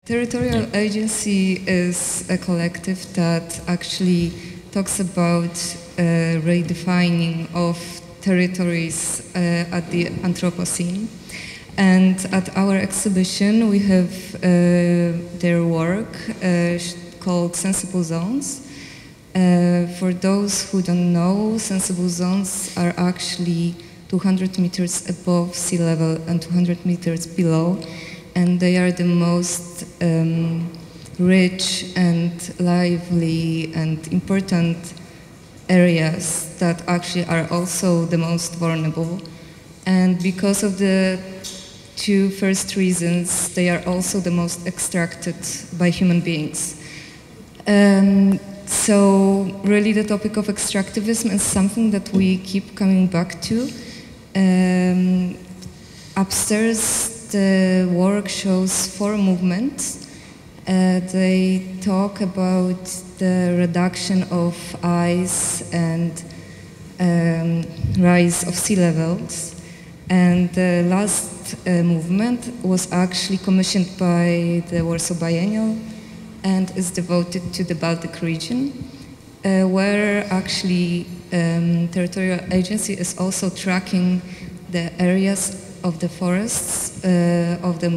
Territorial Agency is a collective that actually talks about redefining of territories at the Anthropocene. And at our exhibition, we have their work called Sensible Zones. For those who don't know, sensible zones are actually 200 meters above sea level and 200 meters below, and they are the most rich and lively and important areas that actually are also the most vulnerable. And because of the two first reasons, they are also the most extracted by human beings. So really the topic of extractivism is something that we keep coming back to. Upstairs, the work shows 4 movements. They talk about the reduction of ice and rise of sea levels. And the last movement was actually commissioned by the Warsaw Biennale and is devoted to the Baltic region, where actually Territorial Agency is also tracking the areas of the forests of the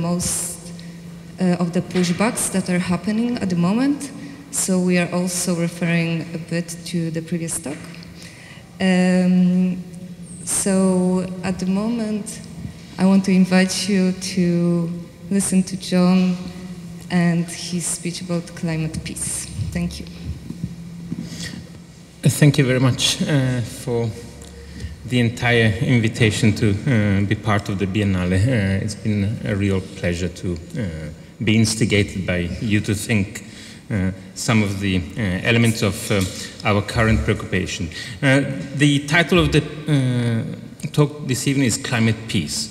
pushbacks that are happening at the moment. So we are also referring a bit to the previous talk. So at the moment, I want to invite you to listen to John and his speech about climate peace. Thank you. Thank you very much for the entire invitation to be part of the Biennale. It's been a real pleasure to be instigated by you to think some of the elements of our current preoccupation. The title of the talk this evening is Climate Peace.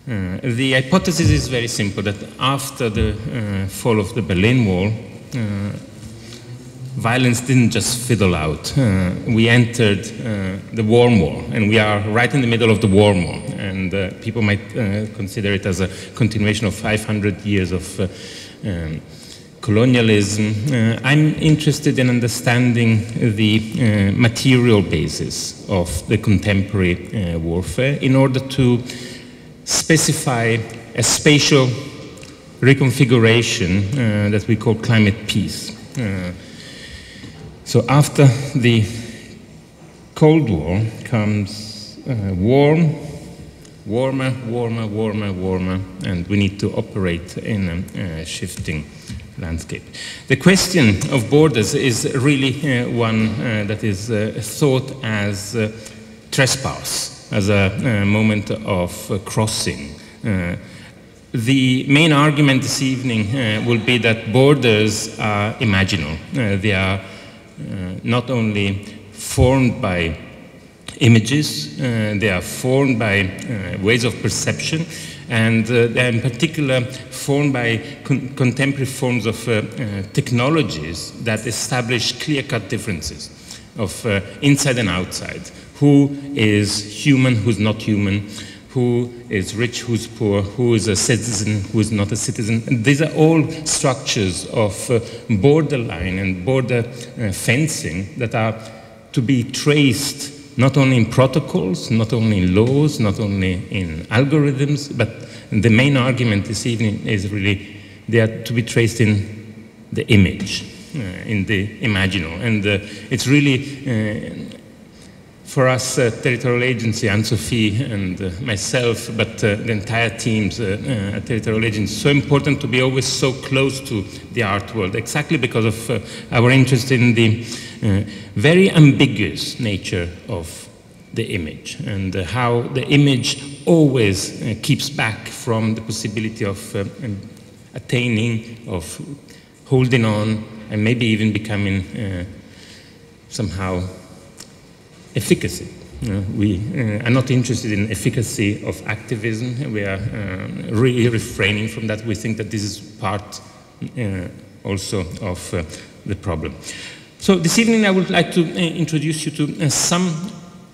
The hypothesis is very simple, that after the fall of the Berlin Wall, violence didn't just fizzle out. We entered the warm war, and we are right in the middle of the warm war. And people might consider it as a continuation of 500 years of colonialism. I'm interested in understanding the material basis of the contemporary warfare in order to specify a spatial reconfiguration that we call climate peace. So after the Cold War comes warmer, and we need to operate in a shifting landscape. The question of borders is really one that is thought as trespass, as a moment of crossing. The main argument this evening will be that borders are imaginal. They are not only formed by images, they are formed by ways of perception, and they are in particular formed by contemporary forms of technologies that establish clear-cut differences of inside and outside. Who is human, who's not human, who is rich, who's poor, who is a citizen, who is not a citizen. And these are all structures of borderline and border fencing that are to be traced not only in protocols, not only in laws, not only in algorithms, but the main argument this evening is really they are to be traced in the image, in the imaginal. And it's really for us, Territorial Agency, Anne-Sophie and myself, but the entire teams at Territorial Agency, so important to be always so close to the art world, exactly because of our interest in the very ambiguous nature of the image, and how the image always keeps back from the possibility of attaining, of holding on, and maybe even becoming somehow efficacy. We are not interested in efficacy of activism. We are really refraining from that. We think that this is part also of the problem. So this evening I would like to introduce you to some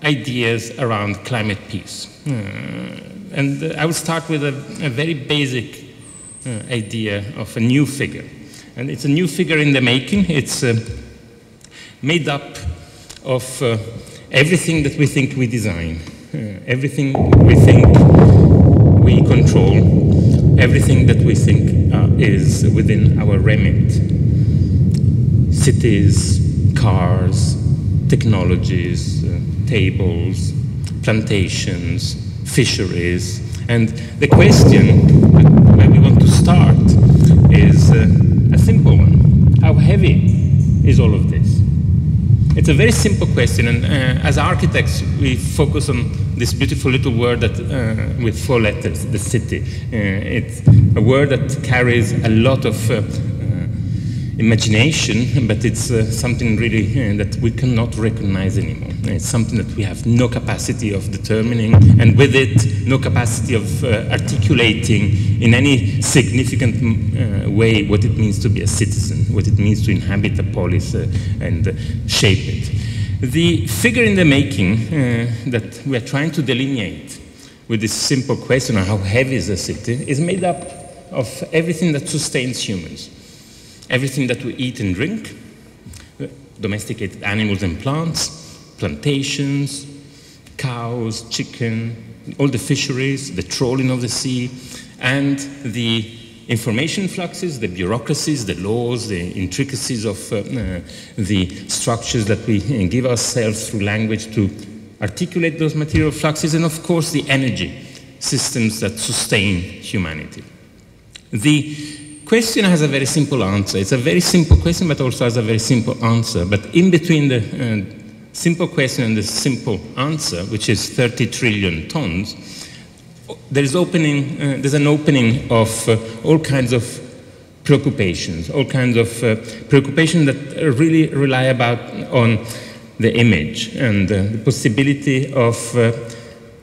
ideas around climate peace. And I will start with a very basic idea of a new figure. And it's a new figure in the making. It's made up of everything that we think we design, everything we think we control, everything that we think is within our remit. Cities, cars, technologies, tables, plantations, fisheries. And the question where we want to start is a simple one. How heavy is all of this? It's a very simple question, and as architects, we focus on this beautiful little word that, with 4 letters, the city. It's a word that carries a lot of imagination, but it's something really that we cannot recognize anymore. It's something that we have no capacity of determining, and with it, no capacity of articulating in any significant way what it means to be a citizen, what it means to inhabit a polis and shape it. The figure in the making that we are trying to delineate with this simple question of how heavy is a city is made up of everything that sustains humans. Everything that we eat and drink, domesticated animals and plants, plantations, cows, chicken, all the fisheries, the trawling of the sea, and the information fluxes, the bureaucracies, the laws, the intricacies of the structures that we give ourselves through language to articulate those material fluxes, and of course the energy systems that sustain humanity. The question has a very simple answer. It's a very simple question, but also has a very simple answer. But in between the simple question and the simple answer, which is 30 trillion tons, there's an opening of all kinds of preoccupations, all kinds of preoccupations that really rely on the image and the possibility of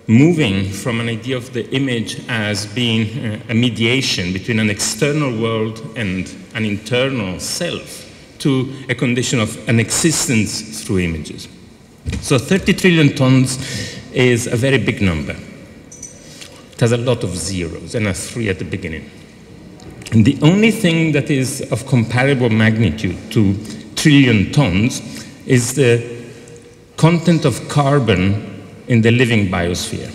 moving from an idea of the image as being a mediation between an external world and an internal self to a condition of an existence through images. So 30 trillion tons is a very big number. It has a lot of zeros and a 3 at the beginning. And the only thing that is of comparable magnitude to trillion tons is the content of carbon in the living biosphere,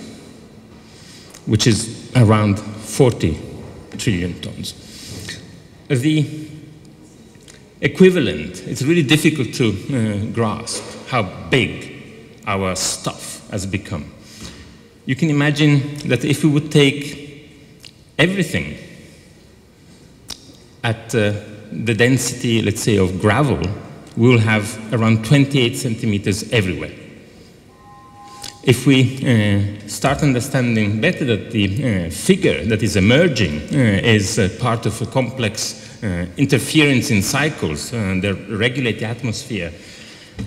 which is around 40 trillion tons. The equivalent, it's really difficult to grasp how big our stuff has become. You can imagine that if we would take everything at the density, let's say, of gravel, we will have around 28 centimeters everywhere. If we start understanding better that the figure that is emerging is part of a complex interference in cycles that regulate the atmosphere,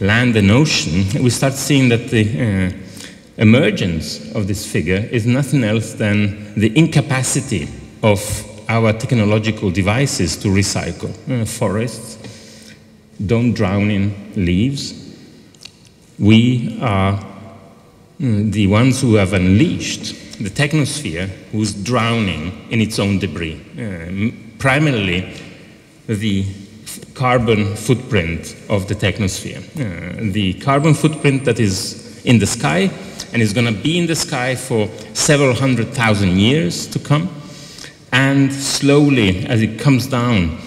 land and ocean, we start seeing that the emergence of this figure is nothing else than the incapacity of our technological devices to recycle. Forests don't drown in leaves. We are the ones who have unleashed the technosphere, who's drowning in its own debris. Primarily, the carbon footprint of the technosphere. The carbon footprint that is in the sky and is going to be in the sky for several 100,000 years to come. And slowly, as it comes down,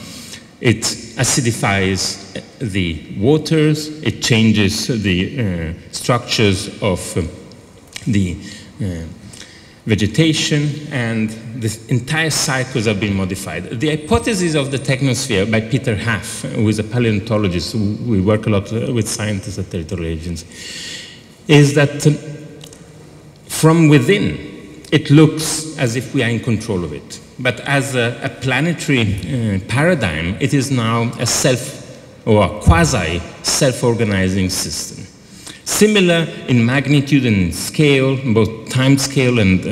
it acidifies the waters, it changes the structures of the vegetation, and the entire cycles have been modified. The hypothesis of the technosphere by Peter Haff, who is a paleontologist, we work a lot with scientists at Territorial Agency, is that from within, it looks as if we are in control of it. But as a planetary paradigm, it is now a or a quasi-self-organizing system. Similar in magnitude and scale, both time scale and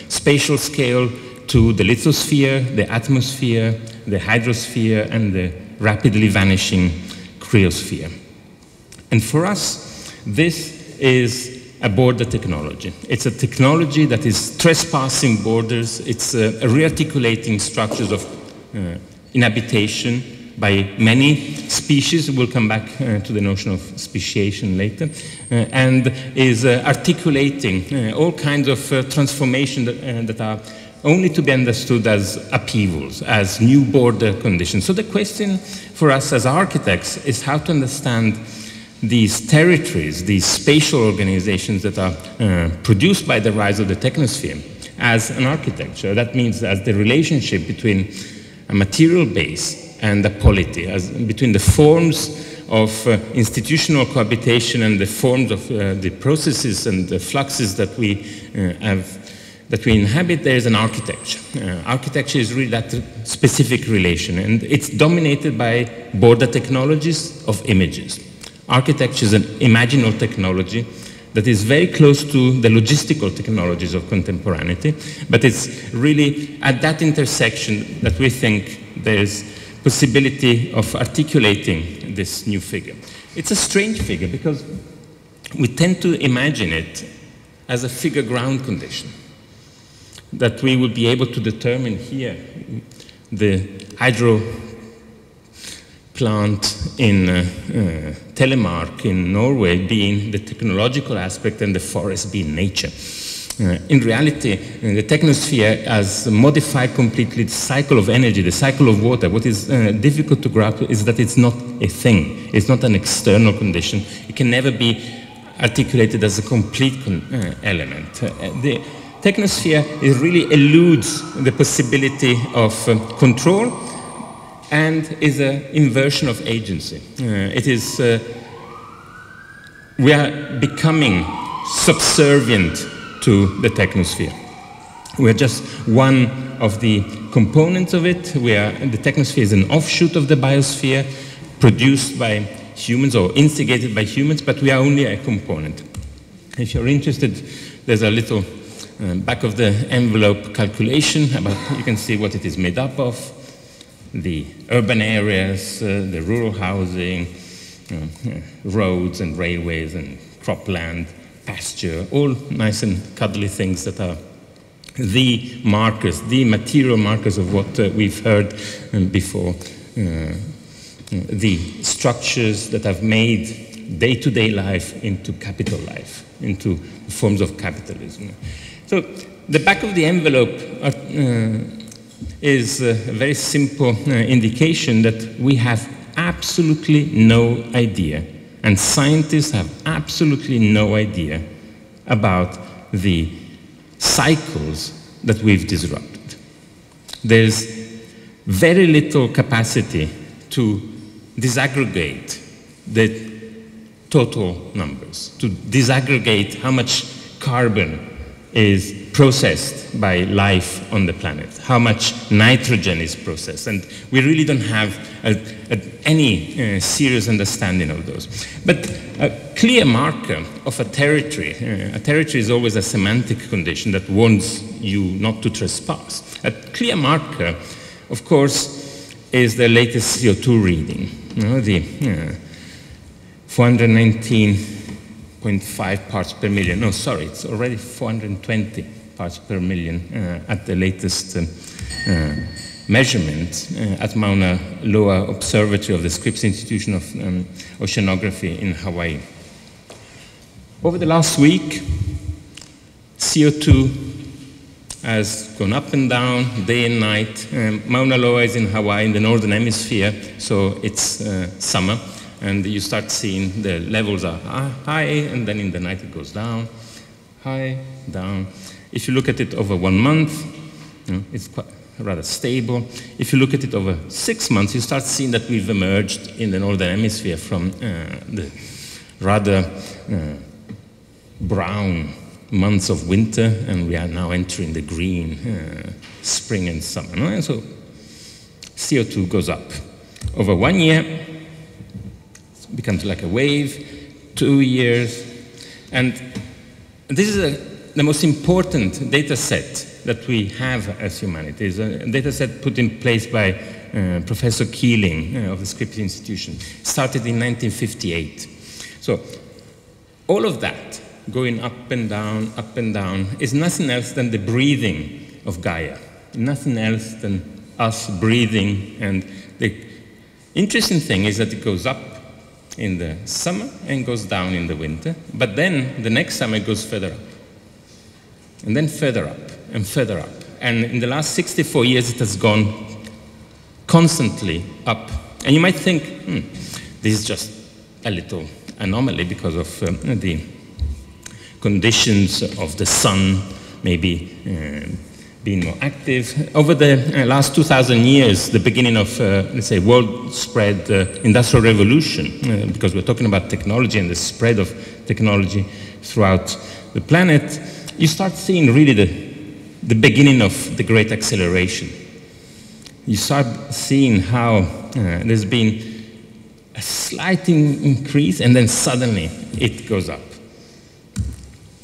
spatial scale, to the lithosphere, the atmosphere, the hydrosphere, and the rapidly vanishing cryosphere. And for us, this is a border technology. It's a technology that is trespassing borders. It's rearticulating structures of inhabitation by many species. We'll come back to the notion of speciation later, and is articulating all kinds of transformation that are only to be understood as upheavals, as new border conditions. So the question for us as architects is how to understand these territories, these spatial organizations that are produced by the rise of the technosphere as an architecture. That means as the relationship between a material base and a polity, as between the forms of institutional cohabitation and the forms of the processes and the fluxes that we inhabit. There is an architecture. Architecture is really that specific relation, and it's dominated by border technologies of images. Architecture is an imaginal technology that is very close to the logistical technologies of contemporaneity, but it's really at that intersection that we think there's possibility of articulating this new figure. It's a strange figure because we tend to imagine it as a figure ground condition, that we would be able to determine here the hydro plant in Telemark in Norway being the technological aspect and the forest being nature. In reality, the technosphere has modified completely the cycle of energy, the cycle of water. What is difficult to grasp is that it's not a thing. It's not an external condition. It can never be articulated as a complete element. The technosphere really eludes the possibility of control and is an inversion of agency. We are becoming subservient to the technosphere. We are just one of the components of it. The technosphere is an offshoot of the biosphere, produced by humans or instigated by humans, but we are only a component. If you're interested, there's a little back of the envelope calculation about, you can see what it is made up of. The urban areas, the rural housing, roads and railways and cropland, pasture, all nice and cuddly things that are the markers, the material markers of what we've heard before. The structures that have made day-to-day life into capital life, into forms of capitalism. So the back of the envelope is a very simple indication that we have absolutely no idea, and scientists have absolutely no idea about the cycles that we've disrupted. There's very little capacity to disaggregate the total numbers, to disaggregate how much carbon is processed by life on the planet, how much nitrogen is processed, and we really don't have any serious understanding of those. But a clear marker of a territory is always a semantic condition that warns you not to trespass. A clear marker, of course, is the latest CO2 reading, the 419.5 parts per million. No, sorry, it's already 420 parts per million at the latest measurement at Mauna Loa Observatory of the Scripps Institution of Oceanography in Hawaii. Over the last week, CO2 has gone up and down, day and night. Mauna Loa is in Hawaii, in the northern hemisphere, so it's summer. And you start seeing the levels are high, and then in the night it goes down, high, down. If you look at it over 1 month, it's quite rather stable. If you look at it over 6 months, you start seeing that we've emerged in the northern hemisphere from the rather brown months of winter, and we are now entering the green spring and summer. No? And so CO2 goes up. Over 1 year, becomes like a wave, 2 years, and this is the most important data set that we have as humanity. It's a data set put in place by Professor Keeling of the Scripps Institution. It started in 1958. So all of that going up and down, is nothing else than the breathing of Gaia, nothing else than us breathing. And the interesting thing is that it goes up in the summer and goes down in the winter, but then the next summer it goes further up, and then further up and further up. And in the last 64 years it has gone constantly up. And you might think, this is just a little anomaly because of the conditions of the sun maybe being more active. Over the last 2,000 years, the beginning of, let's say, world-spread industrial revolution, because we're talking about technology and the spread of technology throughout the planet, you start seeing really the beginning of the great acceleration. You start seeing how there's been a slight increase, and then suddenly it goes up.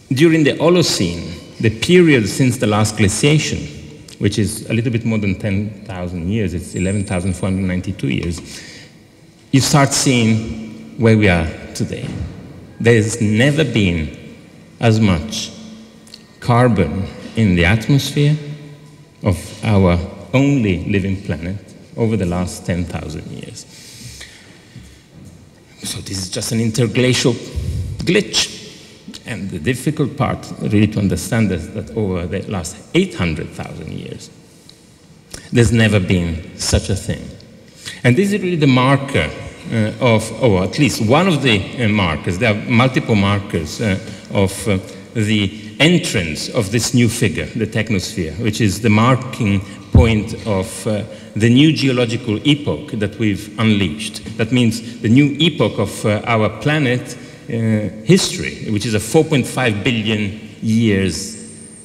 During the Holocene, the period since the last glaciation, which is a little bit more than 10,000 years, it's 11,492 years, you start seeing where we are today. There's never been as much carbon in the atmosphere of our only living planet over the last 10,000 years. So this is just an interglacial glitch. And the difficult part really to understand is that over the last 800,000 years, there's never been such a thing. And this is really the marker or at least one of the markers. There are multiple markers of the entrance of this new figure, the technosphere, which is the marking point of the new geological epoch that we've unleashed. That means the new epoch of our planet history, which is a 4.5 billion years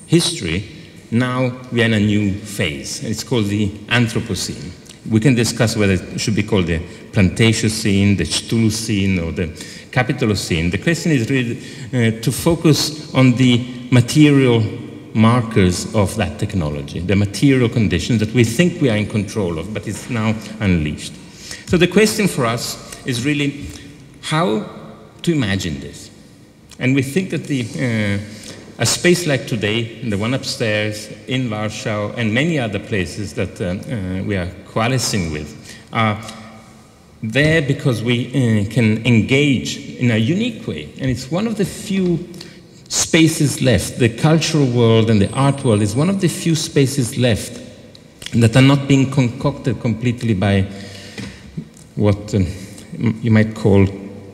history. Now we are in a new phase. It's called the Anthropocene. We can discuss whether it should be called the Plantaceocene, the Chthulucene, or the Capitalocene. The question is really to focus on the material markers of that technology, the material conditions that we think we are in control of, but it's now unleashed. So the question for us is really how to imagine this. And we think that a space like today, the one upstairs in Warsaw and many other places that we are coalescing with, are there because we can engage in a unique way. And it's one of the few spaces left. The cultural world and the art world is one of the few spaces left that are not being concocted completely by what you might call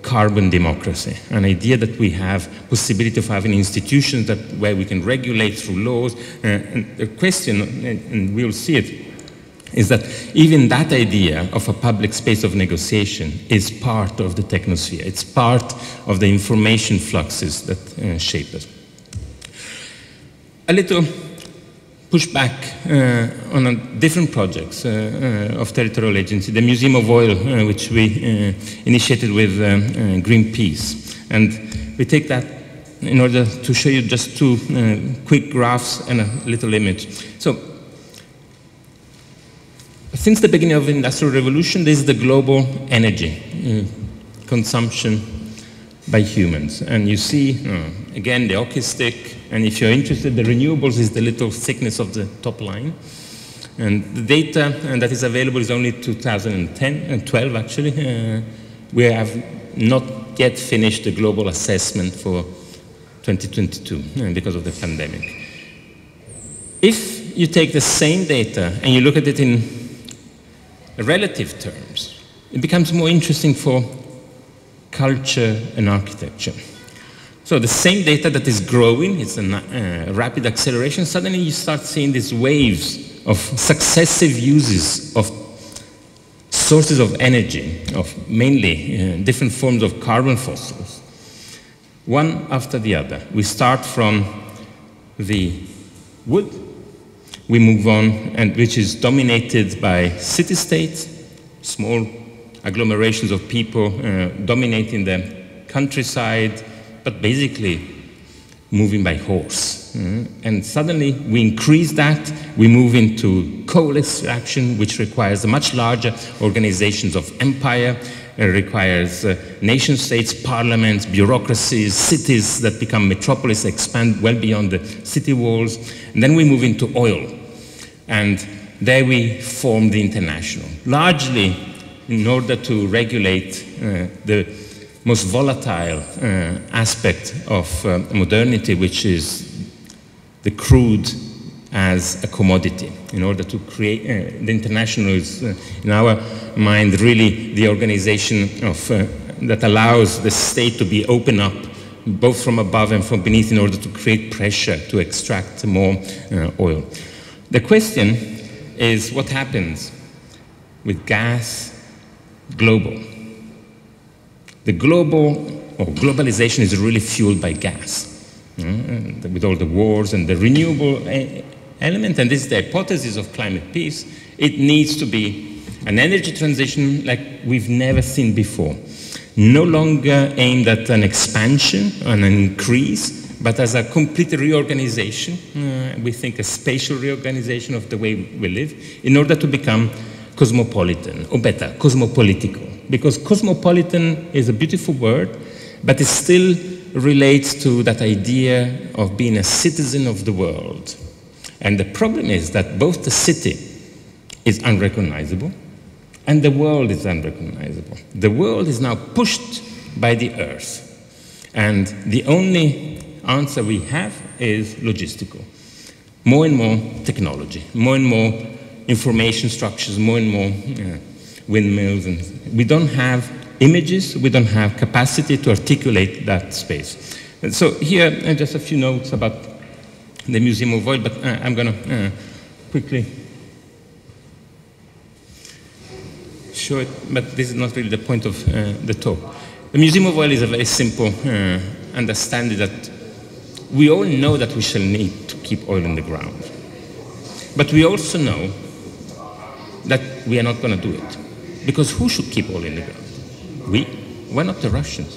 carbon democracy, an idea that we have possibility of having institutions that where we can regulate through laws. And the question, and we'll see it, is that even that idea of a public space of negotiation is part of the technosphere. It's part of the information fluxes that shape us. A little pushback on different projects of territorial agency. The Museum of Oil, which we initiated with Greenpeace. And we take that in order to show you just two quick graphs and a little image. So, since the beginning of the Industrial Revolution, this is the global energy consumption by humans. And you see, again, the hockey stick. And if you're interested, the renewables is the little thickness of the top line. And the data that is available is only 2010 and 12, actually. We have not yet finished the global assessment for 2022 because of the pandemic. If you take the same data and you look at it in relative terms, it becomes more interesting for culture and architecture. So the same data that is growing, it's a rapid acceleration, suddenly you start seeing these waves of successive uses of sources of energy, of mainly different forms of carbon fossils, one after the other. We start from the wood, we move on, and which is dominated by city-states, small agglomerations of people dominating the countryside, but basically moving by horse. And suddenly we increase that, we move into coal extraction, which requires much larger organizations of empire, requires nation states, parliaments, bureaucracies, cities that become metropolis, expand well beyond the city walls. And then we move into oil. And there we form the international, largely in order to regulate the most volatile aspect of modernity, which is the crude as a commodity. In order to create, the international is, in our mind, really the organization of, that allows the state to be open up, both from above and from beneath, in order to create pressure to extract more oil. The question is what happens with gas global. The globalization is really fueled by gas, with all the wars and the renewable element, and this is the hypothesis of climate peace. It needs to be an energy transition like we've never seen before. No longer aimed at an expansion, an increase, but as a complete reorganization. We think a spatial reorganization of the way we live in order to become cosmopolitan, or better, cosmopolitical. Because cosmopolitan is a beautiful word, but it still relates to that idea of being a citizen of the world. And the problem is that both the city is unrecognizable and the world is unrecognizable. The world is now pushed by the earth. And the only answer we have is logistical. More and more technology, more and more information structures, more and more windmills. And we don't have images, we don't have capacity to articulate that space. And so here, just a few notes about the Museum of Oil, but I'm going to quickly show it, but this is not really the point of the talk. The Museum of Oil is a very simple understanding that we all know that we shall need to keep oil in the ground. But we also know that we are not going to do it. Because who should keep oil in the ground? We? Why not the Russians?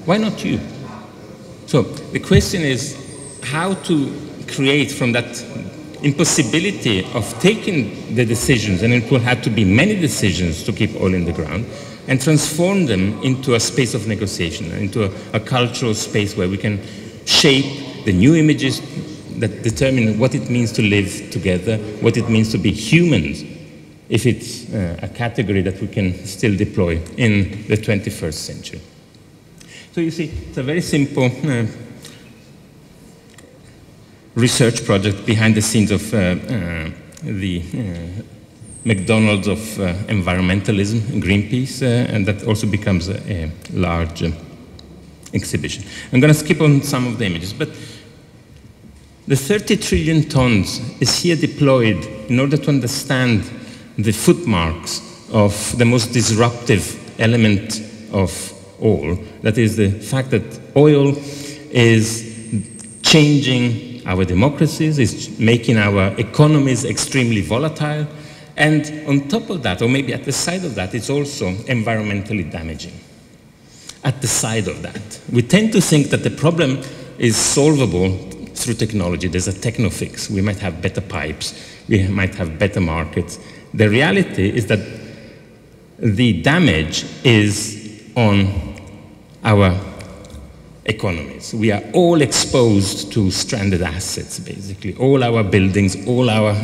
Why not you? So the question is how to create from that impossibility of taking the decisions, and it will have to be many decisions to keep oil in the ground, and transform them into a space of negotiation, into a cultural space where we can shape the new images that determine what it means to live together, what it means to be humans, if it's a category that we can still deploy in the 21st century. So you see, it's a very simple research project behind the scenes of the McDonald's of environmentalism, Greenpeace, and that also becomes a large exhibition. I'm going to skip on some of the images, but the 30 trillion tons is here deployed in order to understand the footmarks of the most disruptive element of all. That is the fact that oil is changing our democracies, is making our economies extremely volatile, and on top of that, or maybe at the side of that, it's also environmentally damaging. At the side of that, we tend to think that the problem is solvable through technology. There's a techno fix. We might have better pipes. We might have better markets. The reality is that the damage is on our economies. We are all exposed to stranded assets, basically. All our buildings, all our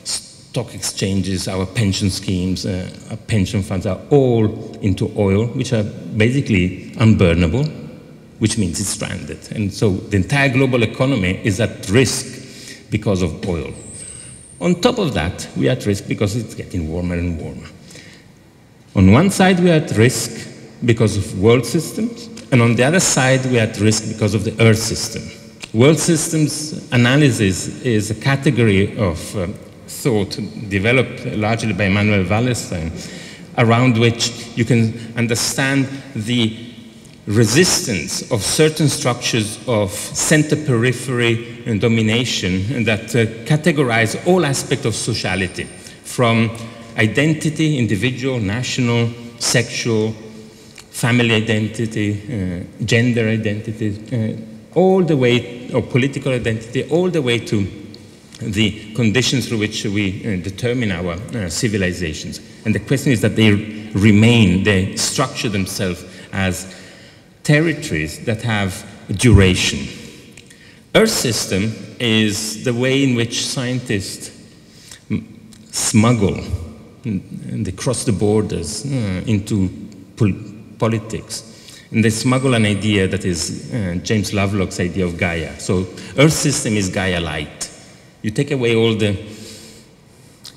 stock exchanges, our pension schemes, our pension funds are all into oil, which are basically unburnable, which means it's stranded. And so the entire global economy is at risk because of oil. On top of that, we are at risk because it's getting warmer and warmer. On one side, we are at risk because of world systems, and on the other side, we are at risk because of the Earth system. World systems analysis is a category of thought developed largely by Manuel Wallerstein, around which you can understand the resistance of certain structures of center-periphery and domination that categorize all aspects of sociality, from identity, individual, national, sexual, family identity, gender identity, all the way, or political identity, all the way to the conditions through which we determine our civilizations. And the question is that they remain, they structure themselves as territories that have duration. Earth system is the way in which scientists smuggle, and they cross the borders into politics. And they smuggle an idea that is James Lovelock's idea of Gaia. So Earth system is Gaia light. You take away all the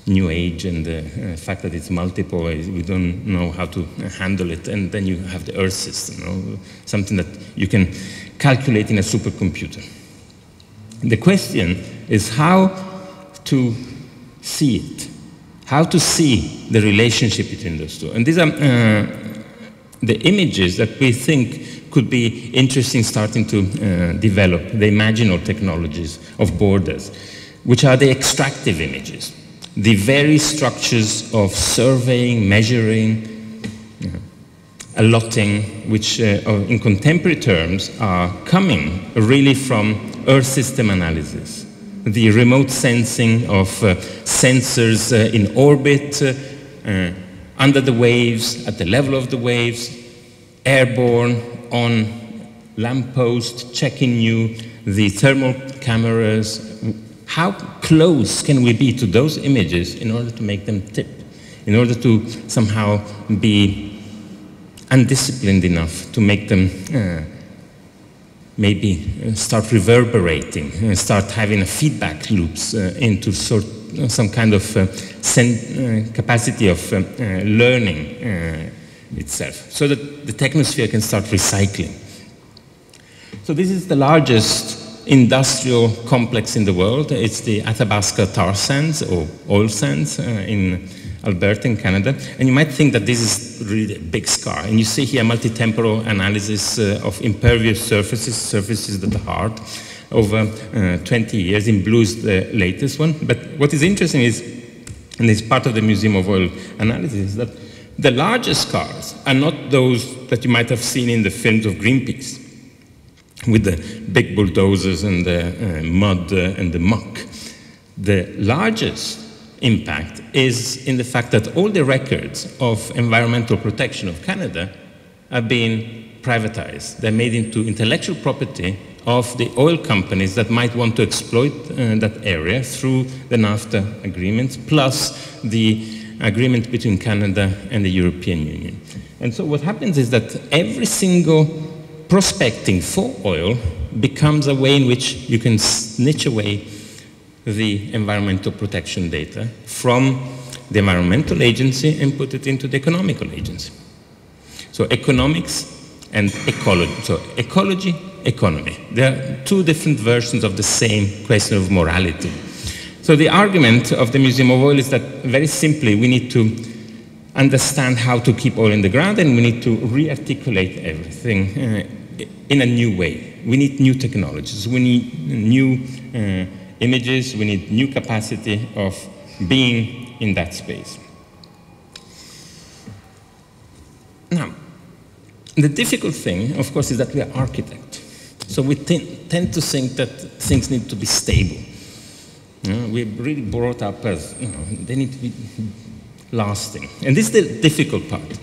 New Age and the fact that it's multiple, we don't know how to handle it, and then you have the Earth system, something that you can calculate in a supercomputer. The question is how to see it, how to see the relationship between those two. And these are the images that we think could be interesting starting to develop, the imaginal technologies of borders, which are the extractive images, the very structures of surveying, measuring, allotting, which in contemporary terms are coming really from Earth system analysis. The remote sensing of sensors in orbit, under the waves, at the level of the waves, airborne, on lamppost, checking you, the thermal cameras. How close can we be to those images in order to make them tip, in order to somehow be undisciplined enough to make them maybe start reverberating, start having a feedback loops into some kind of capacity of learning itself, so that the technosphere can start recycling. So this is the largest industrial complex in the world. It's the Athabasca tar sands or oil sands in Alberta in Canada. And you might think that this is really a big scar. And you see here multi-temporal analysis of impervious surfaces that are hard, over 20 years. In blue is the latest one. But what is interesting is, and it's part of the Museum of Oil analysis, that the largest scars are not those that you might have seen in the films of Greenpeace, with the big bulldozers and the mud and the muck. The largest impact is in the fact that all the records of environmental protection of Canada are being privatized. They're made into intellectual property of the oil companies that might want to exploit that area through the NAFTA agreements, plus the agreement between Canada and the European Union. And so what happens is that every single prospecting for oil becomes a way in which you can snitch away the environmental protection data from the environmental agency and put it into the economical agency. So economics and ecology. So ecology, economy. There are two different versions of the same question of morality. So the argument of the Museum of Oil is that, very simply, we need to understand how to keep oil in the ground, and we need to re-articulate everything in a new way. We need new technologies. We need new images. We need new capacity of being in that space. Now, the difficult thing, of course, is that we are architects. So we tend to think that things need to be stable. We're really brought up as, they need to be lasting. And this is the difficult part.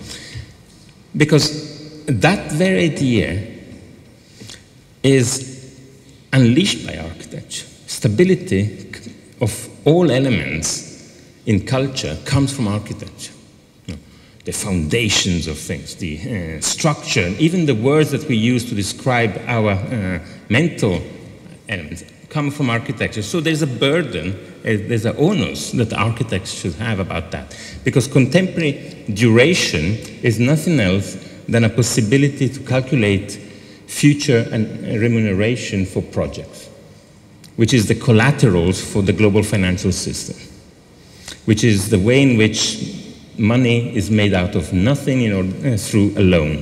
Because that very idea is unleashed by architecture. Stability of all elements in culture comes from architecture. The foundations of things, the structure, even the words that we use to describe our mental elements come from architecture. So there's a burden, there's an onus that architects should have about that. Because contemporary duration is nothing else than a possibility to calculate future and remuneration for projects, which is the collaterals for the global financial system, which is the way in which money is made out of nothing through a loan.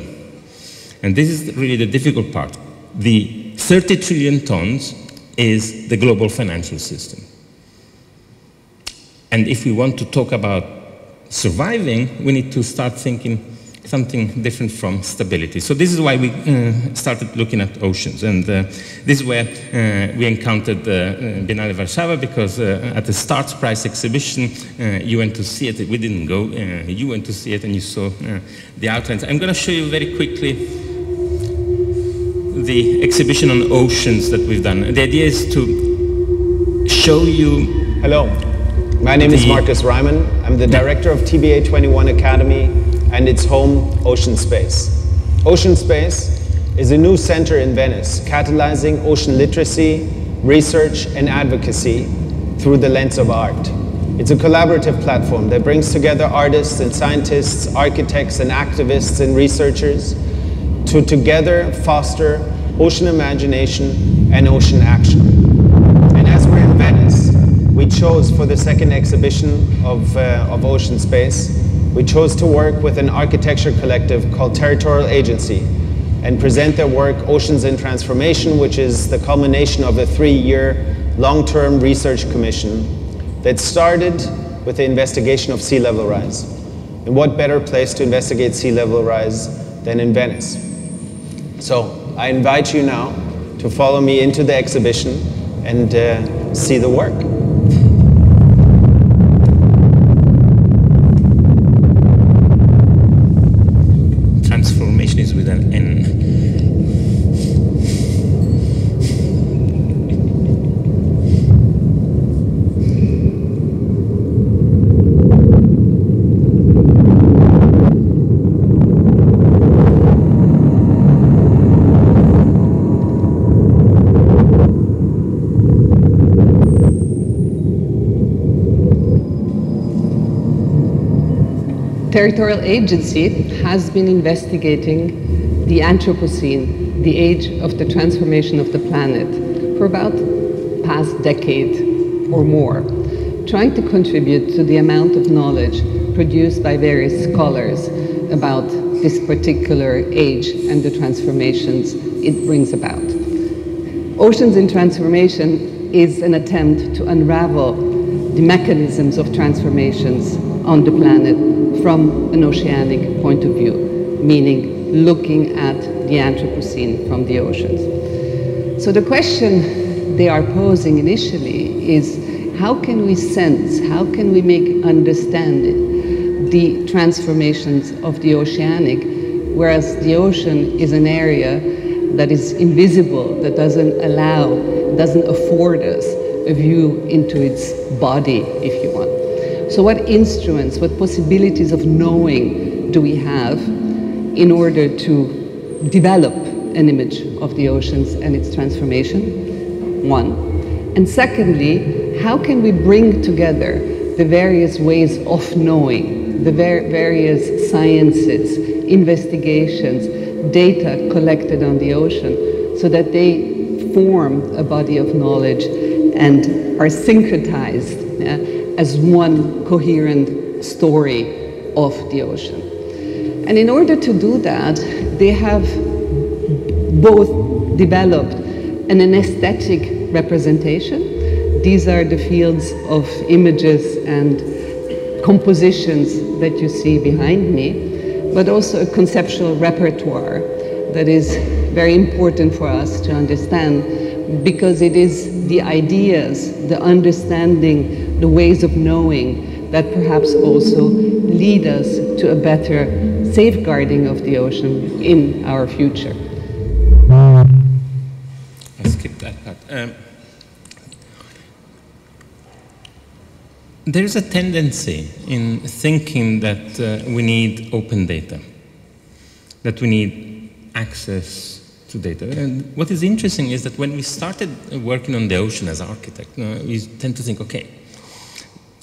And this is really the difficult part. The 30 trillion tons is the global financial system. And if we want to talk about surviving, we need to start thinking something different from stability. So this is why we started looking at oceans. And this is where we encountered Biennale Warszawa, because at the Starts Prize exhibition, you went to see it. We didn't go. You went to see it, and you saw the outlines. I'm going to show you very quickly the exhibition on oceans that we've done. The idea is to show you... Hello, my name is Marcus Ryman. I'm the director of TBA 21 Academy and its home, Ocean Space. Ocean Space is a new center in Venice, catalyzing ocean literacy, research, and advocacy through the lens of art. It's a collaborative platform that brings together artists and scientists, architects and activists and researchers to together foster ocean imagination and ocean action. And as we're in Venice, we chose for the second exhibition of Ocean Space, we chose to work with an architecture collective called Territorial Agency and present their work Oceans in Transformation, which is the culmination of a 3-year long-term research commission that started with the investigation of sea level rise. And what better place to investigate sea level rise than in Venice? So I invite you now to follow me into the exhibition and see the work. Transformation is with an N. Territorial Agency has been investigating the Anthropocene, the age of the transformation of the planet, for about the past decade or more, trying to contribute to the amount of knowledge produced by various scholars about this particular age and the transformations it brings about. Oceans in Transformation is an attempt to unravel the mechanisms of transformations on the planet from an oceanic point of view, meaning looking at the Anthropocene from the oceans. So the question they are posing initially is, how can we sense, how can we make understand the transformations of the oceanic, whereas the ocean is an area that is invisible, that doesn't afford us a view into its body, if you want. So what instruments, what possibilities of knowing do we have in order to develop an image of the oceans and its transformation? One. And secondly, how can we bring together the various ways of knowing, the various sciences, investigations, data collected on the ocean, so that they form a body of knowledge and are syncretized as one coherent story of the ocean. And in order to do that, they have both developed an aesthetic representation. These are the fields of images and compositions that you see behind me, but also a conceptual repertoire that is very important for us to understand, because it is the ideas, the understanding, the ways of knowing that perhaps also lead us to a better safeguarding of the ocean in our future. I'll skip that part. There is a tendency in thinking that we need open data, that we need access to data. And what is interesting is that when we started working on the ocean as architects, we tend to think, okay,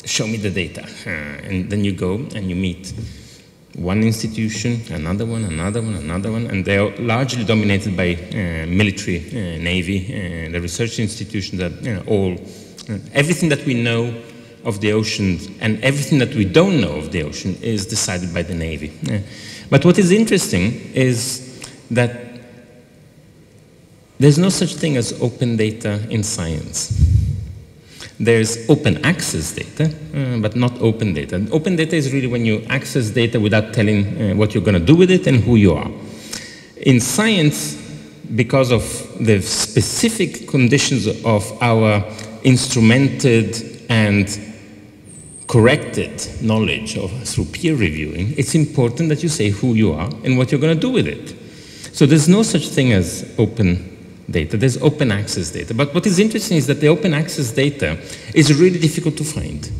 show me the data. And then you go and you meet one institution, another one, and they are largely dominated by military, navy, the research institutions that all, everything that we know of the oceans and everything that we don't know of the ocean is decided by the navy. But what is interesting is that there's no such thing as open data in science. There's open access data, but not open data. And open data is really when you access data without telling what you're going to do with it and who you are. In science, because of the specific conditions of our instrumented and corrected knowledge through peer reviewing, it's important that you say who you are and what you're going to do with it. So there's no such thing as open data. There's open access data. But what is interesting is that the open access data is really difficult to find.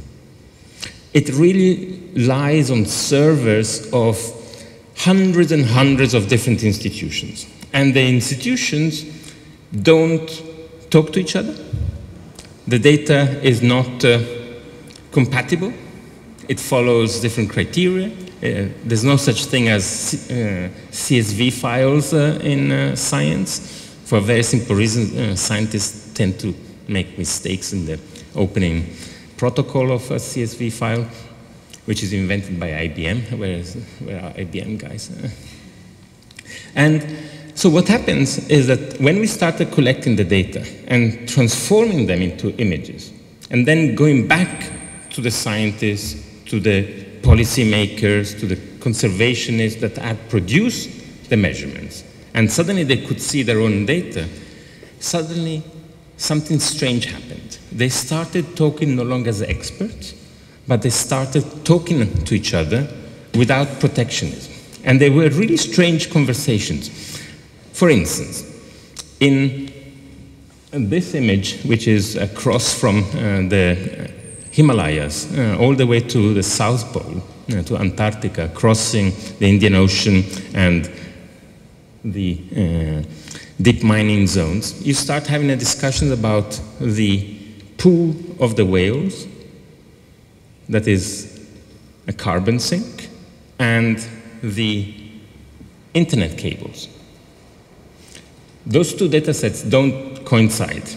It really lies on servers of hundreds and hundreds of different institutions. And the institutions don't talk to each other. The data is not compatible. It follows different criteria. There's no such thing as CSV files in science. For a very simple reason, scientists tend to make mistakes in the opening protocol of a CSV file, which is invented by IBM. Where are IBM guys? And so what happens is that when we started collecting the data and transforming them into images, and then going back to the scientists, to the policymakers, to the conservationists that had produced the measurements, and suddenly they could see their own data, suddenly something strange happened. They started talking no longer as experts, but they started talking to each other without protectionism. And they were really strange conversations. For instance, in this image, which is across from the Himalayas, all the way to the South Pole, to Antarctica, crossing the Indian Ocean and the deep mining zones, you start having a discussion about the poo of the whales, that is a carbon sink, and the internet cables. Those two data sets don't coincide.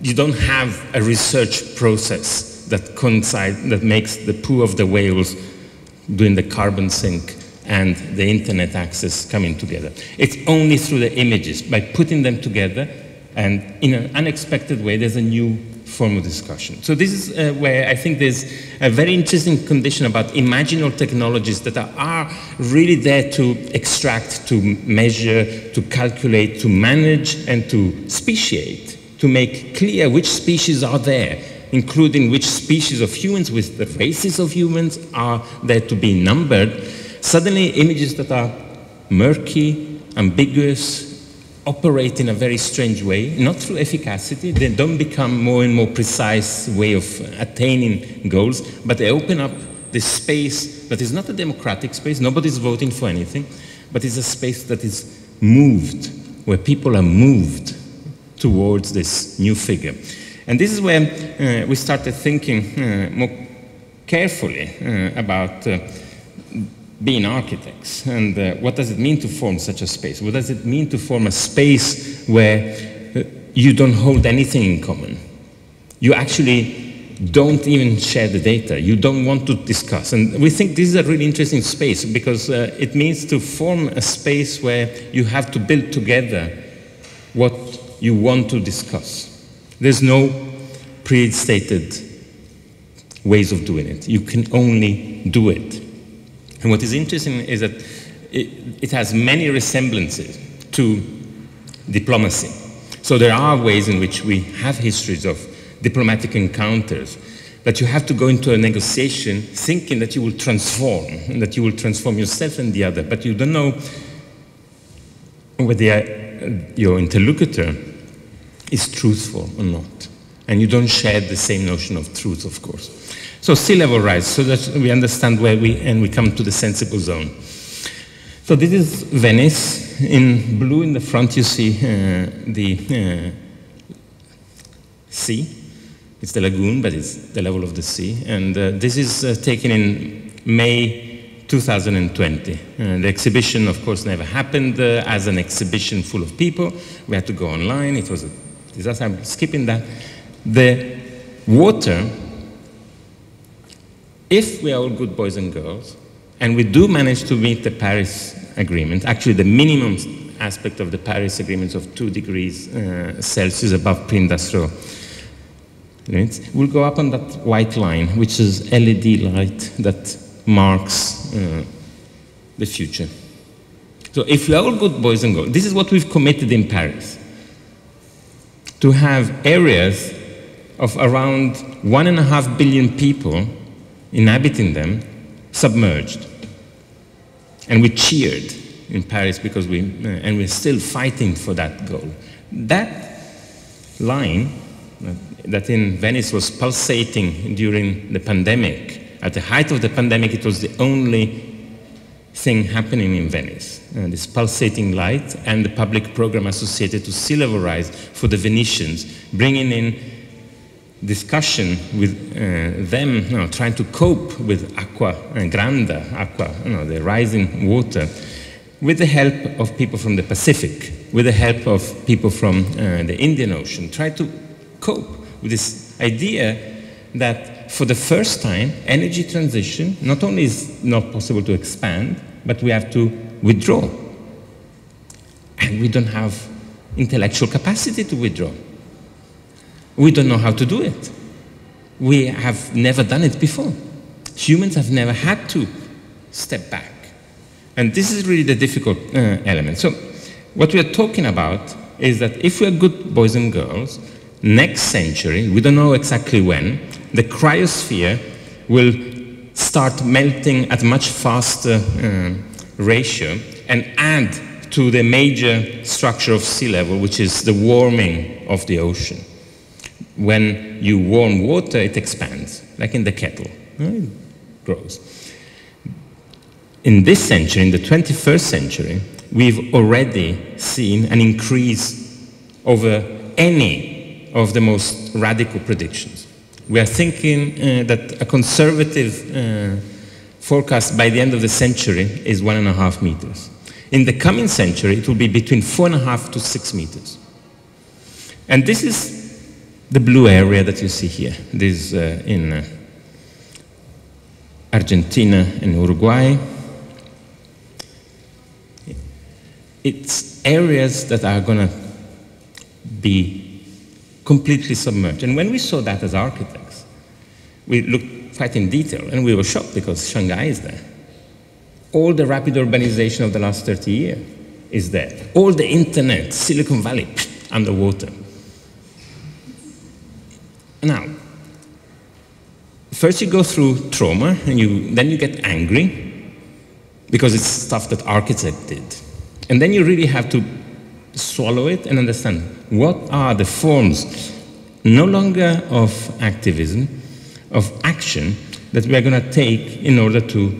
You don't have a research process that coincides, that makes the poo of the whales doing the carbon sink and the internet access coming together. It's only through the images, by putting them together, and in an unexpected way, there's a new form of discussion. So this is where I think there's a very interesting condition about imaginal technologies that are really there to extract, to measure, to calculate, to manage, and to speciate, to make clear which species are there, including which species of humans, with the races of humans are there to be numbered. Suddenly, images that are murky, ambiguous, operate in a very strange way, not through efficacy. They don't become more and more precise way of attaining goals, but they open up this space that is not a democratic space. Nobody's voting for anything, but it's a space that is moved, where people are moved towards this new figure. And this is where we started thinking more carefully about being architects, and what does it mean to form such a space? What does it mean to form a space where you don't hold anything in common? You actually don't even share the data. You don't want to discuss. And we think this is a really interesting space, because it means to form a space where you have to build together what you want to discuss. There's no pre-stated ways of doing it. You can only do it. And what is interesting is that it has many resemblances to diplomacy. So there are ways in which we have histories of diplomatic encounters, but you have to go into a negotiation thinking that you will transform, and that you will transform yourself and the other, but you don't know whether your interlocutor is truthful or not. And you don't share the same notion of truth, of course. So sea level rise, so that we understand where we come to the sensible zone. So this is Venice. In blue in the front you see the sea. It's the lagoon, but it's the level of the sea. And this is taken in May 2020. The exhibition, of course, never happened as an exhibition full of people. We had to go online. It was a disaster. I'm skipping that. The water, if we are all good boys and girls, and we do manage to meet the Paris Agreement, actually the minimum aspect of the Paris Agreement of 2 degrees Celsius above pre-industrial will go up on that white line, which is LED light that marks the future. So if we are all good boys and girls, this is what we've committed in Paris, to have areas of around 1.5 billion people inhabiting them submerged. And we cheered in Paris because and we're still fighting for that goal. That line that in Venice was pulsating during the pandemic, at the height of the pandemic, it was the only thing happening in Venice, this pulsating light and the public program associated to sea level rise for the Venetians, bringing in discussion with them, trying to cope with acqua granda, the rising water, with the help of people from the Pacific, with the help of people from the Indian Ocean, try to cope with this idea that for the first time, energy transition not only is not possible to expand, but we have to withdraw. And we don't have intellectual capacity to withdraw. We don't know how to do it. We have never done it before. Humans have never had to step back. And this is really the difficult element. So what we are talking about is that if we are good boys and girls, next century, we don't know exactly when, the cryosphere will start melting at a much faster ratio and add to the major structure of sea level, which is the warming of the ocean. When you warm water, it expands, like in the kettle. It grows. In this century, in the 21st century, we've already seen an increase over any of the most radical predictions. We are thinking that a conservative forecast by the end of the century is 1.5 meters. In the coming century, it will be between 4.5 to 6 meters. And this is the blue area that you see here. This is in Argentina and Uruguay. It's areas that are going to be completely submerged. And when we saw that as architects, we looked quite in detail, and we were shocked because Shanghai is there. All the rapid urbanization of the last 30 years is there. All the internet, Silicon Valley, underwater. Now, first you go through trauma, and then you get angry, because it's stuff that architects did. And then you really have to swallow it and understand what are the forms, no longer of activism, of action, that we are going to take in order to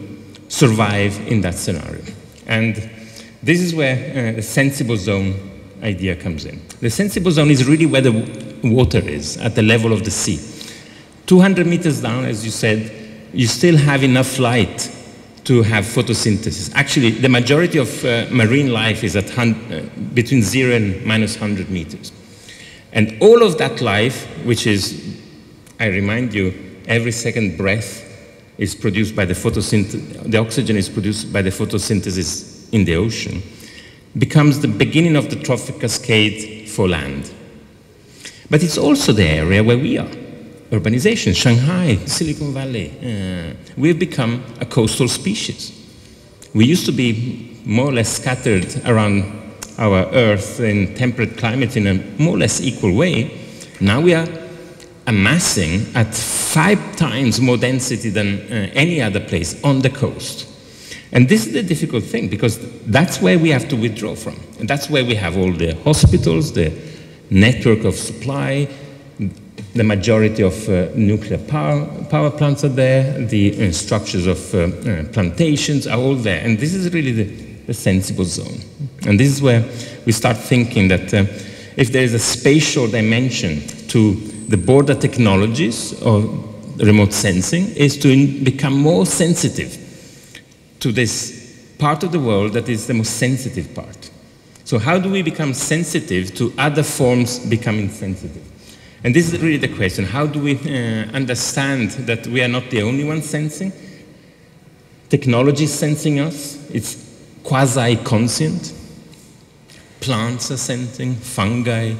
survive in that scenario. And this is where the sensible zone idea comes in. The sensible zone is really where the water is, at the level of the sea. 200 meters down, as you said, you still have enough light to have photosynthesis. Actually, the majority of marine life is at between 0 and minus 100 meters. And all of that life, which is, I remind you, every second breath is produced by the photosynthesis, the oxygen is produced by the photosynthesis in the ocean, becomes the beginning of the trophic cascade for land. But it's also the area where we are. Urbanization, Shanghai, Silicon Valley, we've become a coastal species. We used to be more or less scattered around our Earth in temperate climates in a more or less equal way. Now we are amassing at 5 times more density than any other place on the coast. And this is the difficult thing, because that's where we have to withdraw from. And that's where we have all the hospitals, the network of supply, the majority of nuclear power plants are there, the structures of plantations are all there. And this is really the sensible zone. And this is where we start thinking that if there is a spatial dimension to the border technologies or remote sensing, is to become more sensitive to this part of the world that is the most sensitive part. So how do we become sensitive to other forms becoming sensitive? And this is really the question. How do we understand that we are not the only ones sensing? Technology is sensing us. It's quasi-conscient. Plants are sensing, fungi,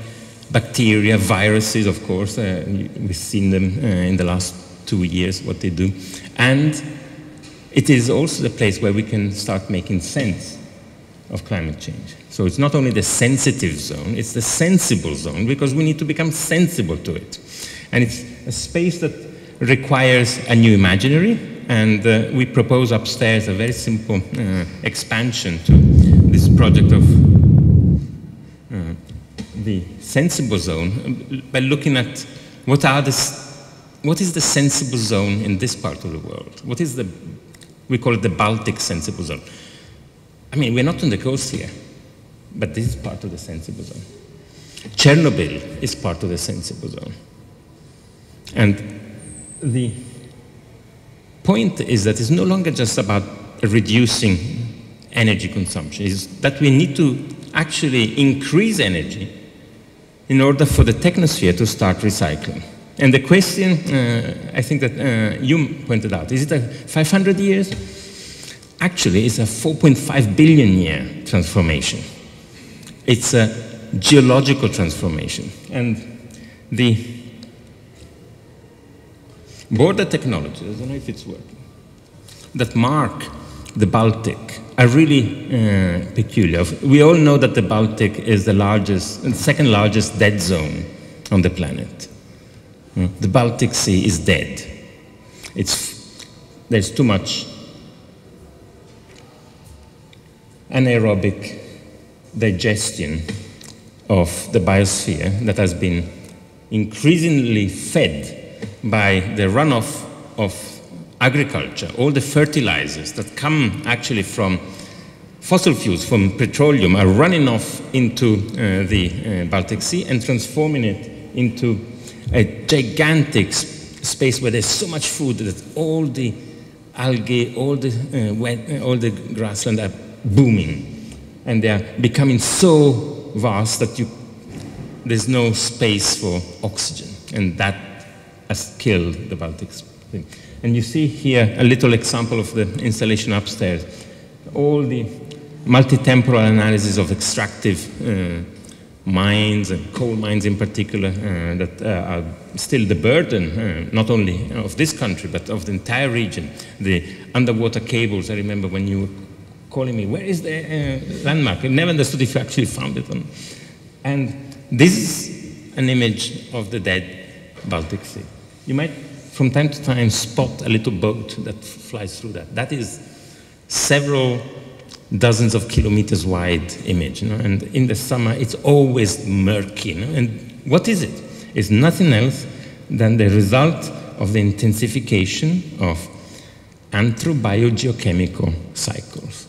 bacteria, viruses, of course. We've seen them in the last 2 years, what they do. And it is also the place where we can start making sense of climate change. So it's not only the sensitive zone, it's the sensible zone, because we need to become sensible to it. And it's a space that requires a new imaginary, and we propose upstairs a very simple expansion to this project of the sensible zone by looking at what is the sensible zone in this part of the world? What is we call it the Baltic sensible zone. I mean, we're not on the coast here, but this is part of the sensible zone. Chernobyl is part of the sensible zone. And the point is that it's no longer just about reducing energy consumption. It's that we need to actually increase energy in order for the technosphere to start recycling. And the question, I think that you pointed out, is it a 500 years? Actually, it's a 4.5 billion year transformation. It's a geological transformation. And the border technologies, I don't know if it's working, that mark the Baltic are really peculiar. We all know that the Baltic is the second largest dead zone on the planet. The Baltic Sea is dead. There's too much anaerobic digestion of the biosphere that has been increasingly fed by the runoff of agriculture, all the fertilizers that come actually from fossil fuels, from petroleum, are running off into the Baltic Sea and transforming it into a gigantic space where there's so much food that all the algae, all the grassland are booming, and they are becoming so vast that there's no space for oxygen, and that has killed the Baltic Sea. And you see here a little example of the installation upstairs. All the multi-temporal analysis of extractive mines, and coal mines in particular, that are still the burden, not only of this country, but of the entire region. The underwater cables, I remember when you were calling me, where is the landmark? I never understood if you actually found it. And this is an image of the dead Baltic Sea. You might, from time to time, spot a little boat that flies through that. That is several dozens of kilometers wide image, and in the summer it's always murky, and what is it? It's nothing else than the result of the intensification of anthropobiogeochemical cycles.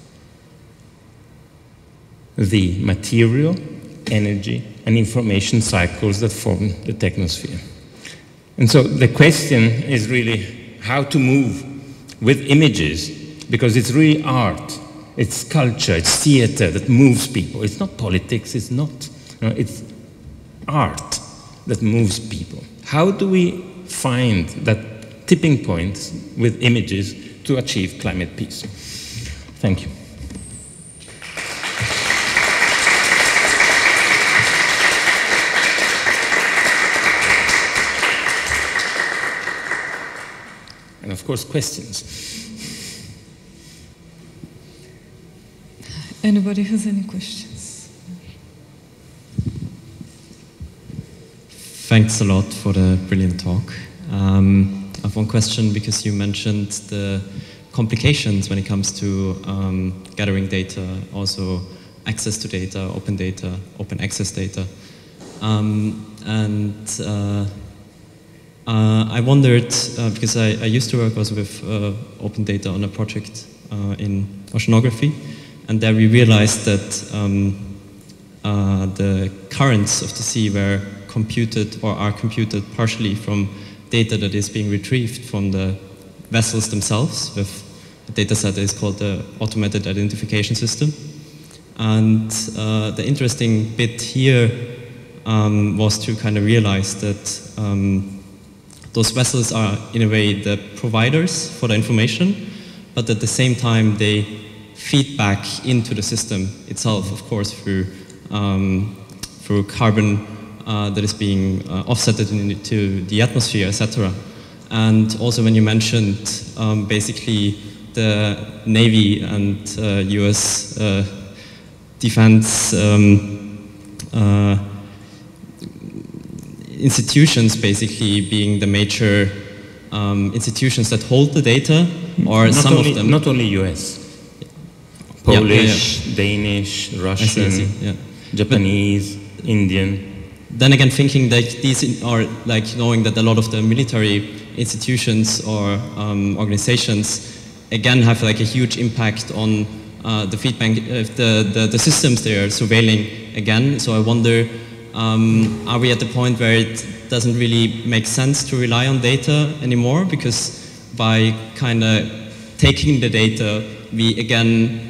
The material, energy, and information cycles that form the technosphere. And so the question is really how to move with images, because it's really art. It's culture, it's theater that moves people. It's not politics, it's art that moves people. How do we find that tipping point with images to achieve climate peace? Thank you. And of course, questions. Anybody has any questions? Thanks a lot for the brilliant talk. I have one question, because you mentioned the complications when it comes to gathering data, also access to data, open access data. I wondered, because I used to work also with open data on a project in oceanography, and there we realized that the currents of the sea were computed or are computed partially from data that is being retrieved from the vessels themselves with a data set that is called the Automated Identification System. And the interesting bit here was to kind of realize that those vessels are, in a way, the providers for the information, but at the same time they feed back into the system itself, of course, through carbon that is being offsetted into the atmosphere, etc. And also when you mentioned basically the Navy and US defense institutions basically being the major institutions that hold the data, or some of them? Not only US. Polish, Danish, Russian, Japanese, Indian. Then again, thinking that these are like knowing that a lot of the military institutions or organizations again have like a huge impact on the feedback, the systems they are surveilling again. So I wonder, are we at the point where it doesn't really make sense to rely on data anymore? Because by kind of taking the data, we again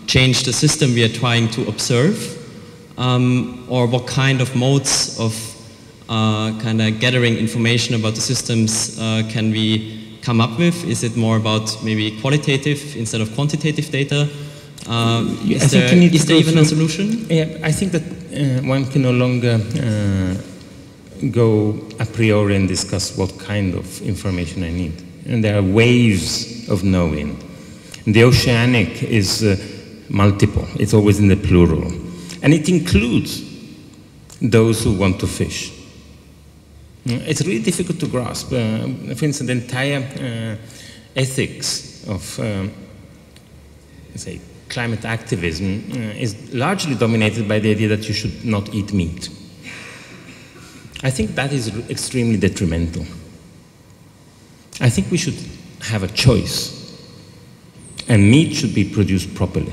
change the system we are trying to observe, or what kind of modes of kind of gathering information about the systems can we come up with? Is it more about maybe qualitative instead of quantitative data? Is there even a solution? Yeah, I think that one can no longer go a priori and discuss what kind of information I need. And there are waves of knowing. And the oceanic is multiple. It's always in the plural. And it includes those who want to fish. It's really difficult to grasp. For instance, the entire ethics of, say, climate activism is largely dominated by the idea that you should not eat meat. I think that is extremely detrimental. I think we should have a choice, and meat should be produced properly.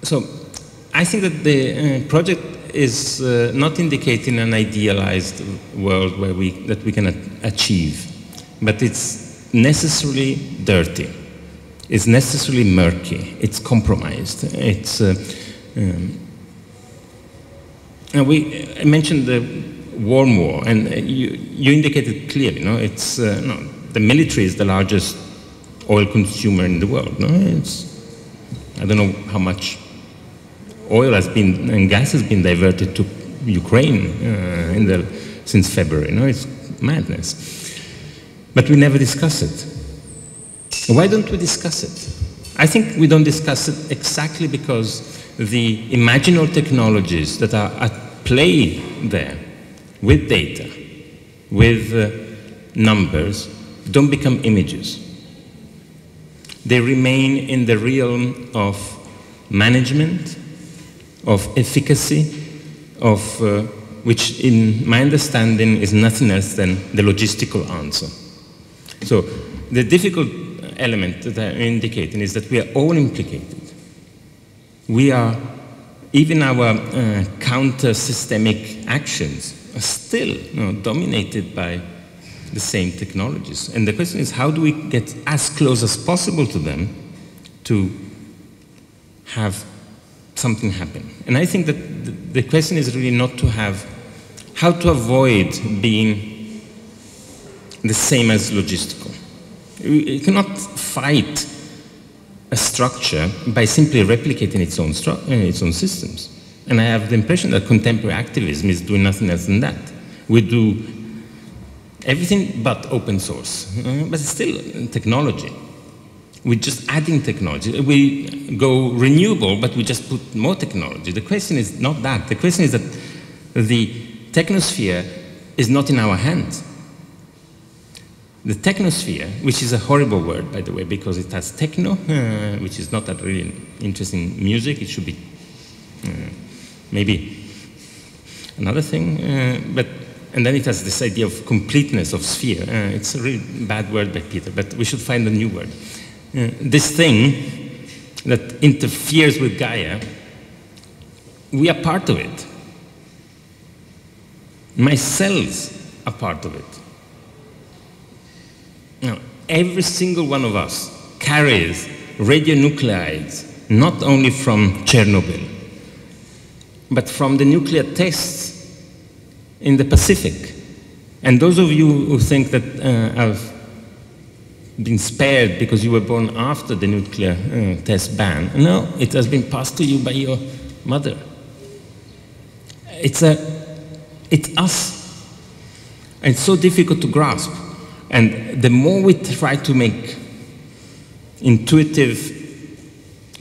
So I think that the project is not indicating an idealized world where that we can achieve, but it's necessarily dirty. It's necessarily murky. It's compromised. It's I mentioned the warm war, and you indicated clearly. No, it's no. The military is the largest oil consumer in the world. No, I don't know how much oil has been and gas has been diverted to Ukraine since February. No, it's madness. But we never discuss it. Why don't we discuss it? I think we don't discuss it exactly because the imaginal technologies that are at play there, with data, with numbers, don't become images. They remain in the realm of management, of efficacy, of which in my understanding is nothing else than the logistical answer. So the difficult element that I'm indicating is that we are all implicated. We are, even our counter-systemic actions are still dominated by the same technologies. And the question is, how do we get as close as possible to them to have something happen? And I think that the question is really not to have, how to avoid being the same as logistical. You cannot fight a structure by simply replicating its own systems. And I have the impression that contemporary activism is doing nothing else than that. We do everything but open source, but it's still technology. We're just adding technology. We go renewable, but we just put more technology. The question is not that. The question is that the technosphere is not in our hands. The technosphere, which is a horrible word, by the way, because it has techno, which is not that really interesting music. It should be maybe another thing. And then it has this idea of completeness of sphere. It's a really bad word by Peter, but we should find a new word. This thing that interferes with Gaia, we are part of it. My cells are part of it. Now, every single one of us carries radionuclides, not only from Chernobyl, but from the nuclear tests in the Pacific. And those of you who think that I've been spared because you were born after the nuclear test ban, no, it has been passed to you by your mother. it's us. And it's so difficult to grasp. And the more we try to make intuitive,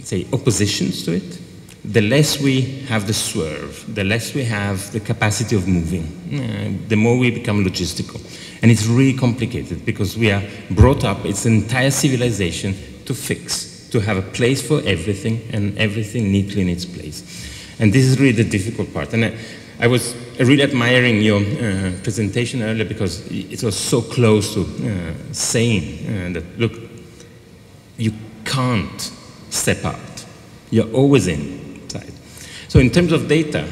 say, oppositions to it, the less we have the swerve, the less we have the capacity of moving, the more we become logistical. And it's really complicated because we are brought up, it's an entire civilization to fix, to have a place for everything and everything neatly in its place. And this is really the difficult part. And I was really admiring your presentation earlier because it was so close to saying that, look, you can't step out. You're always inside. So in terms of data,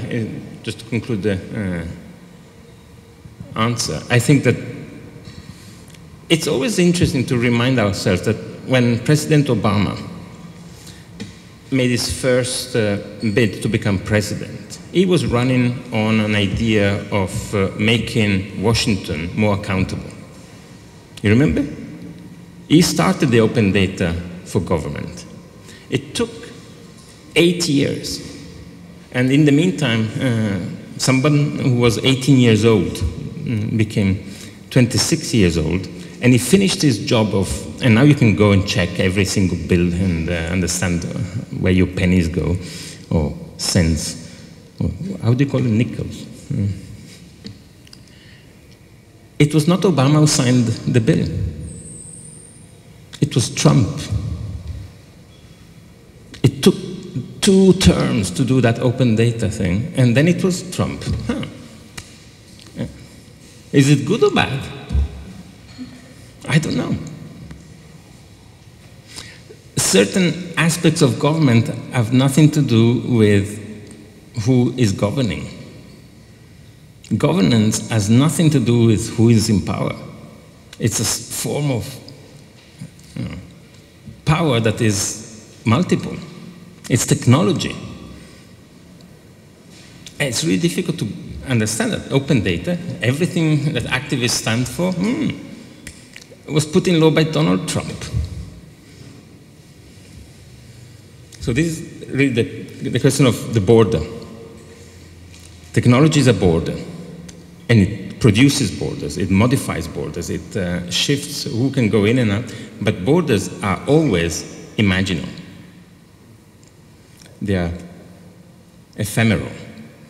just to conclude the answer, I think that it's always interesting to remind ourselves that when President Obama made his first bid to become president, he was running on an idea of making Washington more accountable. You remember? He started the open data for government. It took 8 years. And in the meantime, someone who was 18 years old became 26 years old, and he finished his job of, and now you can go and check every single bill and understand where your pennies go, or cents, or how do you call it, nickels? It was not Obama who signed the bill. It was Trump. It took 2 terms to do that open data thing, and then it was Trump. Is it good or bad? I don't know. Certain aspects of government have nothing to do with who is governing. Governance has nothing to do with who is in power. It's a form of power that is multiple. It's technology. And it's really difficult to understand that. Open data, everything that activists stand for, was put in law by Donald Trump. So this is really the question of the border. Technology is a border, and it produces borders, it modifies borders, it shifts who can go in and out, but borders are always imaginal. They are ephemeral.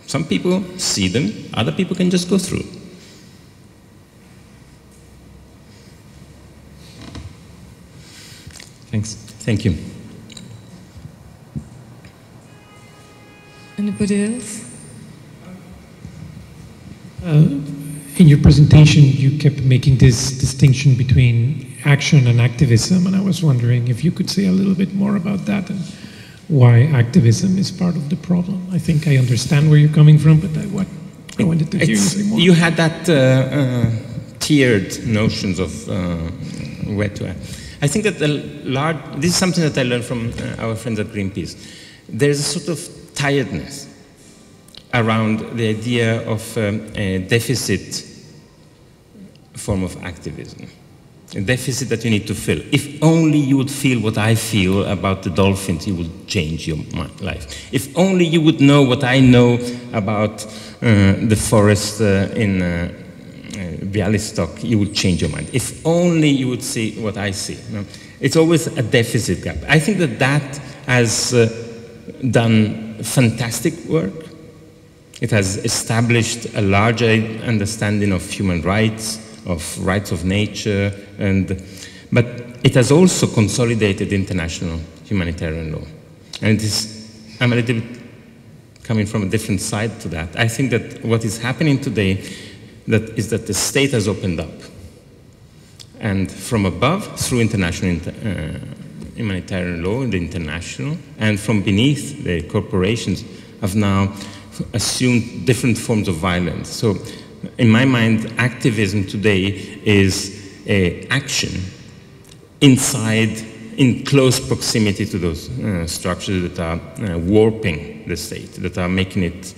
Some people see them, other people can just go through. Thanks. Thank you. Anybody else? In your presentation, you kept making this distinction between action and activism, and I was wondering if you could say a little bit more about that and why activism is part of the problem. I think I understand where you're coming from, but I wanted to hear you say more. You had that tiered notions of where to act. I think that this is something that I learned from our friends at Greenpeace. There's a sort of tiredness around the idea of a deficit form of activism, a deficit that you need to fill. If only you would feel what I feel about the dolphins, you would change your life. If only you would know what I know about the forest in Bialystok, you would change your mind. If only you would see what I see. It's always a deficit gap. I think that that has done fantastic work. It has established a larger understanding of human rights, of rights of nature, but it has also consolidated international humanitarian law. And I'm a little bit coming from a different side to that. I think that what is happening today is that the state has opened up. And from above, through international humanitarian law, the international, and from beneath, the corporations have now assumed different forms of violence. So in my mind, activism today is action inside, in close proximity to those structures that are warping the state, that are making it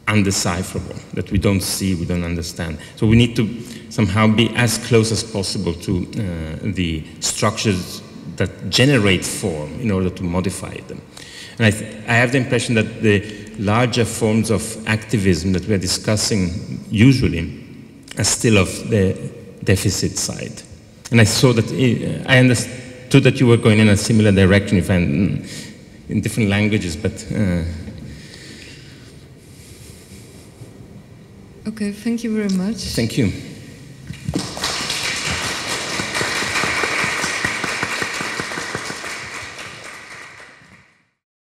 undecipherable, that we don't see, we don't understand. So we need to somehow be as close as possible to the structures that generate form in order to modify them. And I have the impression that the larger forms of activism that we are discussing usually are still of the deficit side. And I saw that, I understood that you were going in a similar direction, if I'm in different languages, but... Okay, thank you very much. Thank you.